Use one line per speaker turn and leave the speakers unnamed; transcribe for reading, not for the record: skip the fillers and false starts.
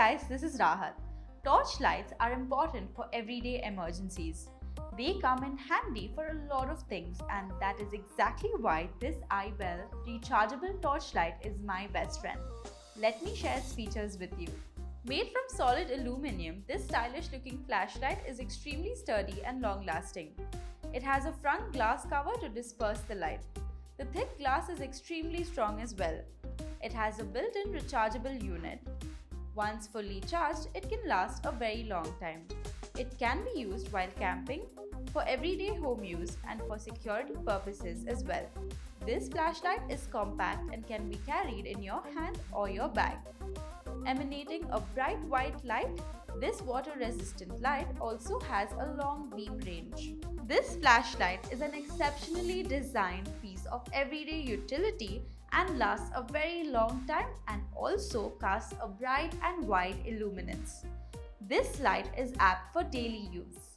guys, this is Rahat. Torch lights are important for everyday emergencies. They come in handy for a lot of things, and that is exactly why this iBell rechargeable torchlight is my best friend. Let me share its features with you. Made from solid aluminum, this stylish looking flashlight is extremely sturdy and long lasting. It has a front glass cover to disperse the light. The thick glass is extremely strong as well. It has a built-in rechargeable unit. Once fully charged, it can last a very long time. It can be used while camping, for everyday home use, and for security purposes as well. This flashlight is compact and can be carried in your hand or your bag. Emanating a bright white light, this water-resistant light also has a long beam range. This flashlight is an exceptionally designed piece of everyday utility and lasts a very long time and also casts a bright and wide illuminance. This light is apt for daily use.